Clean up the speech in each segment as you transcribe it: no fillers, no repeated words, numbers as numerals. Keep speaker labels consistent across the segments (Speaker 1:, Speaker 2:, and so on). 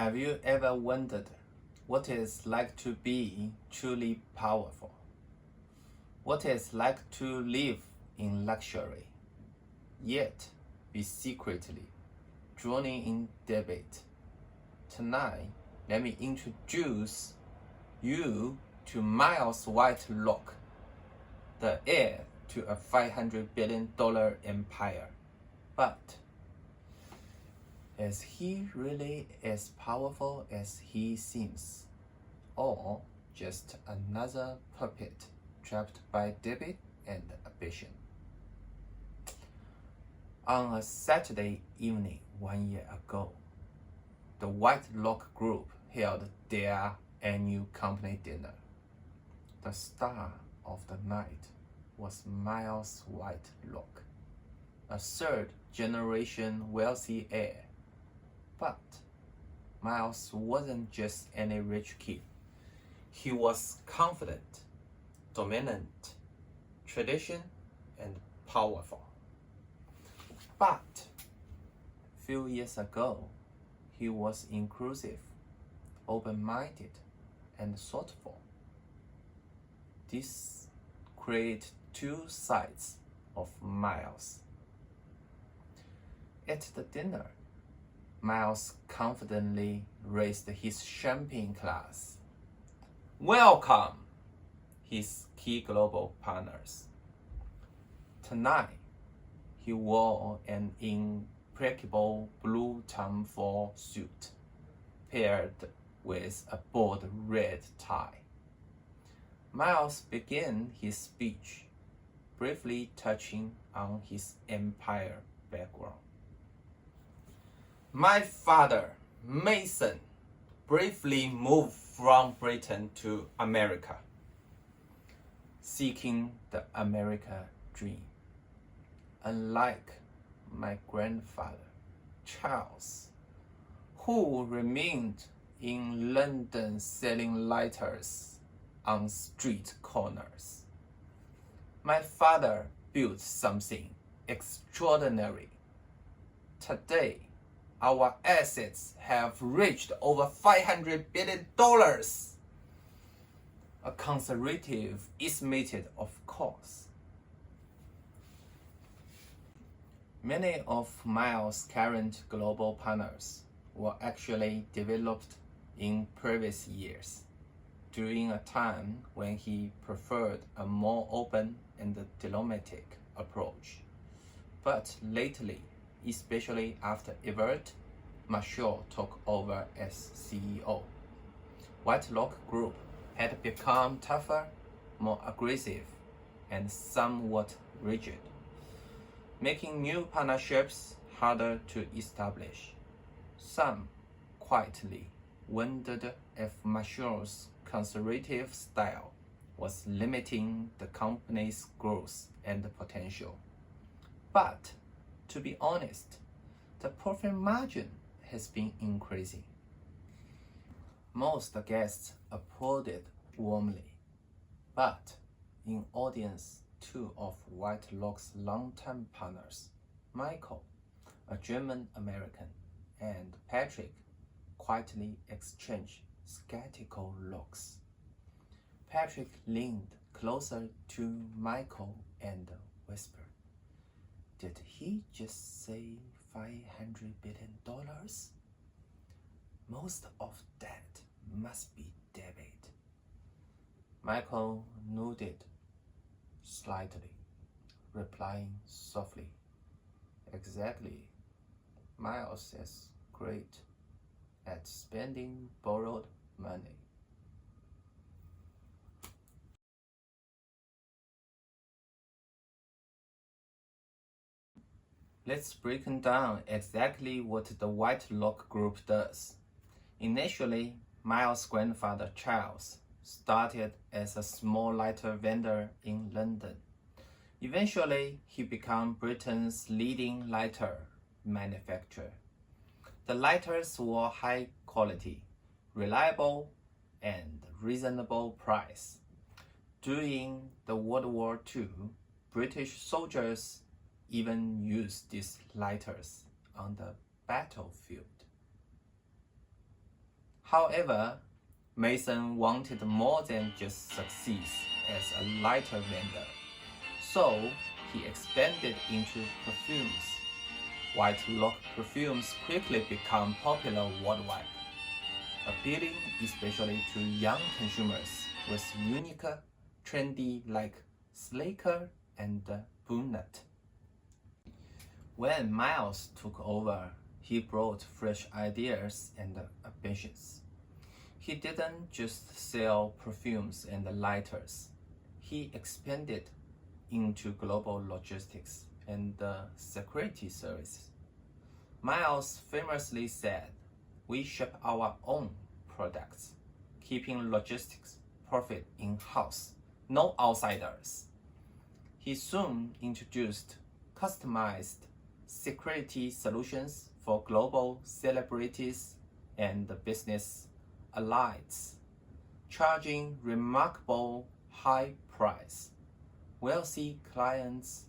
Speaker 1: Have you ever wondered what it's like to be truly powerful? What it's like to live in luxury, yet be secretly drowning in debate? Tonight, let me introduce you to Miles Whitelock, the heir to a $500 billion empire. But is he really as powerful as he seems? Or just another puppet trapped by debate and ambition? On a Saturday evening 1 year ago, the Whitelock Group held their annual company dinner. The star of the night was Miles Whitelock, a third-generation wealthy heir. But Miles wasn't just any rich kid. He was confident, dominant, tradition, and powerful. But a few years ago, he was inclusive, open-minded, and thoughtful. This created two sides of Miles. At the dinner, Miles confidently raised his champagne glass. Welcome, his key global partners. Tonight, he wore an impeccable blue Tom Ford suit, paired with a bold red tie. Miles began his speech, briefly touching on his empire background. My father, Mason, briefly moved from Britain to America, seeking the American dream. Unlike my grandfather, Charles, who remained in London selling lighters on street corners, my father built something extraordinary. Today, our assets have reached over $500 billion. A conservative estimated, of course. Many of Miles' current global partners were actually developed in previous years, during a time when he preferred a more open and diplomatic approach. But lately, especially after Everett Marshall took over as CEO, Whitelock Group had become tougher, more aggressive, and somewhat rigid, making new partnerships harder to establish. Some quietly wondered if Marshall's conservative style was limiting the company's growth and potential. But to be honest, the profit margin has been increasing. Most guests applauded warmly, but in audience, two of Whitelock's longtime partners, Michael, a German-American, and Patrick, quietly exchanged skeptical looks. Patrick leaned closer to Michael and whispered, "Did he just say $500 billion? Most of that must be debit." Michael nodded slightly, replying softly, "Exactly. Miles is great at spending borrowed money." Let's break down exactly what the Whitelock Group does. Initially, Miles' grandfather Charles started as a small lighter vendor in London. Eventually, he became Britain's leading lighter manufacturer. The lighters were high quality, reliable, and reasonable price. During the World War II, British soldiers even used these lighters on the battlefield. However, Mason wanted more than just succeed as a lighter vendor, so he expanded into perfumes. Whitelock perfumes quickly become popular worldwide, appealing especially to young consumers with unique, trendy like Slaker and Brunette. When Miles took over, he brought fresh ideas and ambitions. He didn't just sell perfumes and lighters. He expanded into global logistics and security services. Miles famously said, "We ship our own products, keeping logistics profit in-house, no outsiders." He soon introduced customized security solutions for global celebrities and business elites, charging remarkable high price. Wealthy clients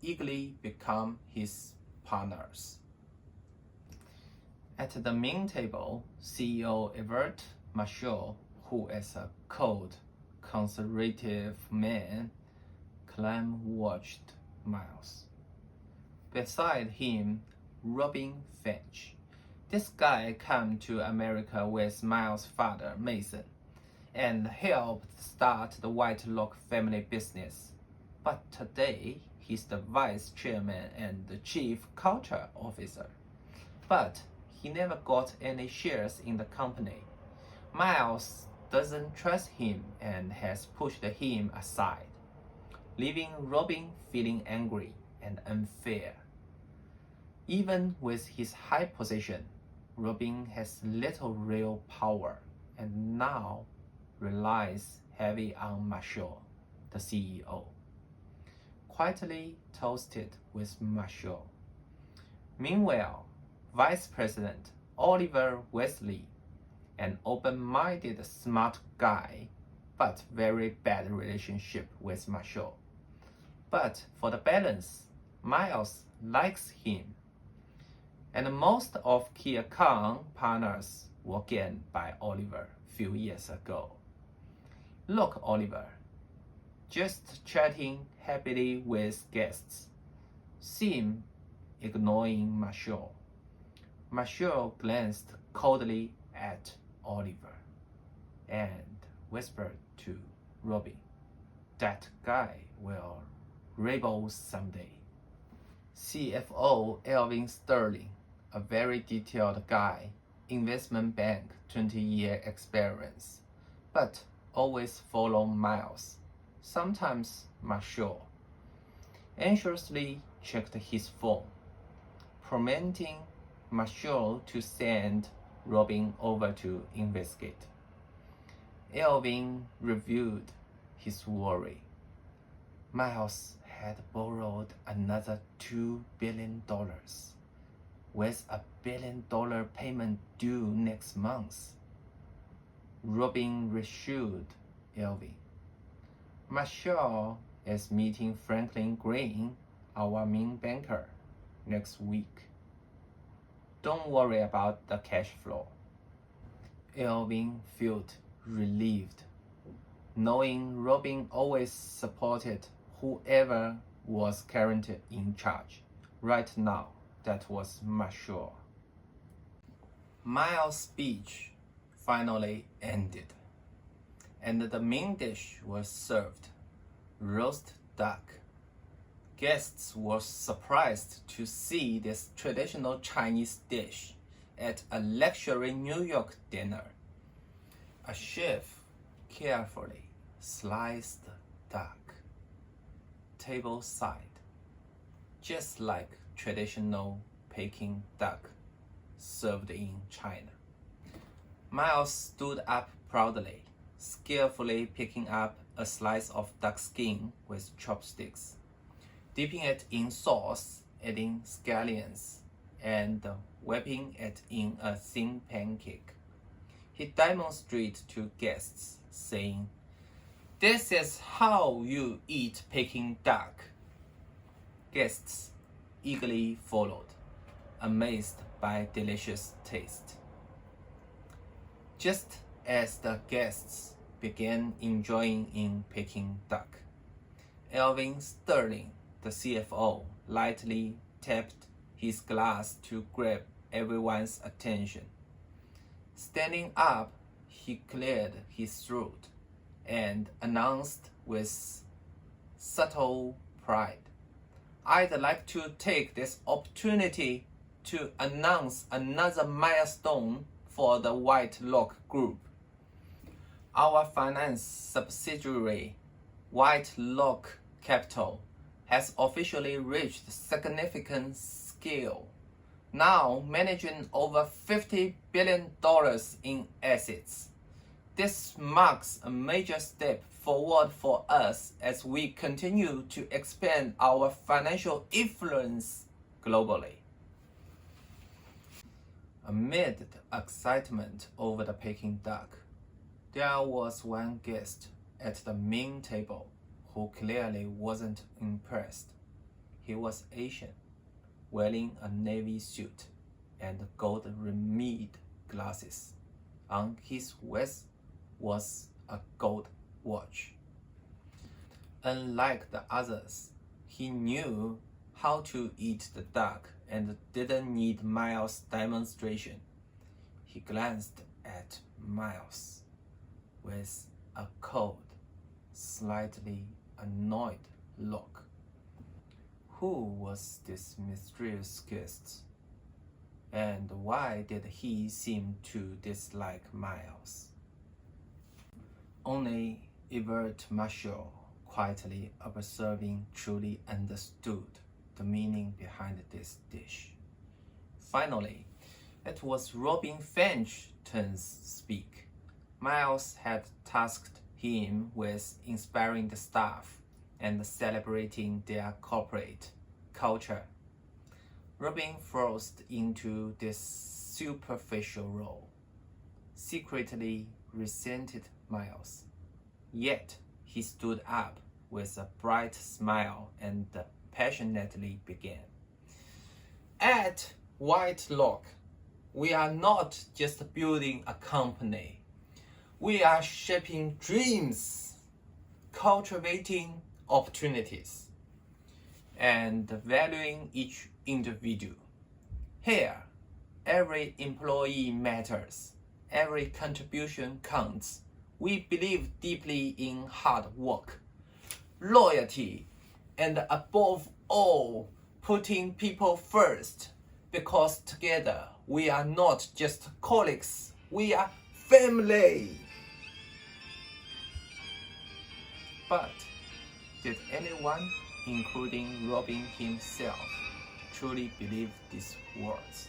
Speaker 1: eagerly become his partners. At the main table, CEO Everett Marshall, who is a cold, conservative man, calmly watched Miles. Beside him, Robin Finch. This guy came to America with Miles' father, Mason, and helped start the Whitelock family business. But today, he's the vice chairman and the chief culture officer. But he never got any shares in the company. Miles doesn't trust him and has pushed him aside, leaving Robin feeling angry and unfair. Even with his high position, Robin has little real power and now relies heavily on Marshall, the CEO. Quietly toasted with Marshall. Meanwhile, Vice President Oliver Wesley, an open-minded smart guy, but very bad relationship with Marshall. But for the balance, Miles likes him. And most of key account partners were gained by Oliver a few years ago. Look, Oliver, just chatting happily with guests, seem ignoring Marshall. Marshall glanced coldly at Oliver and whispered to Robin, "That guy will rebel someday." CFO Elvin Sterling, a very detailed guy, investment bank, 20-year experience, but always follow Miles, sometimes Marshall. Anxiously checked his phone, prompting Marshall to send Robin over to investigate. Elvin reviewed his worry. Miles had borrowed another $2 billion, with a $1 billion payment due next month. Robin reassured Elvin. "Marshall is meeting Franklin Green, our main banker, next week. Don't worry about the cash flow." Elvin felt relieved, knowing Robin always supported whoever was currently in charge. Right now, that was Marshall. Miles' speech finally ended, and the main dish was served, roast duck. Guests were surprised to see this traditional Chinese dish at a luxury New York dinner. A chef carefully sliced duck, table side, just like traditional Peking duck served in China. Miles stood up proudly, skillfully picking up a slice of duck skin with chopsticks, dipping it in sauce, adding scallions, and wrapping it in a thin pancake. He demonstrated to guests, saying, "This is how you eat Peking duck." Guests eagerly followed, amazed by delicious taste. Just as the guests began enjoying in Peking duck, Alvin Sterling, the CFO, lightly tapped his glass to grab everyone's attention. Standing up, he cleared his throat and announced with subtle pride, "I'd like to take this opportunity to announce another milestone for the Whitelock Group. Our finance subsidiary, Whitelock Capital, has officially reached significant scale, now managing over $50 billion in assets. This marks a major step forward for us as we continue to expand our financial influence globally." Amid the excitement over the Peking duck, there was one guest at the main table who clearly wasn't impressed. He was Asian, wearing a navy suit and gold-rimmed glasses. On his waist was a gold watch. Unlike the others, he knew how to eat the duck and didn't need Miles' demonstration. He glanced at Miles with a cold, slightly annoyed look. Who was this mysterious guest? And why did he seem to dislike Miles? Only Everett Marshall, quietly observing, truly understood the meaning behind this dish. Finally, it was Robin Finch's turn to speak. Miles had tasked him with inspiring the staff and celebrating their corporate culture. Robin forced into this superficial role, secretly resented Miles. Yet he stood up with a bright smile and passionately began. "At Whitelock, we are not just building a company. We are shaping dreams, cultivating opportunities, and valuing each individual. Here, every employee matters. Every contribution counts. We believe deeply in hard work, loyalty, and above all, putting people first, because together we are not just colleagues, we are family." But did anyone, including Robin himself, truly believe these words?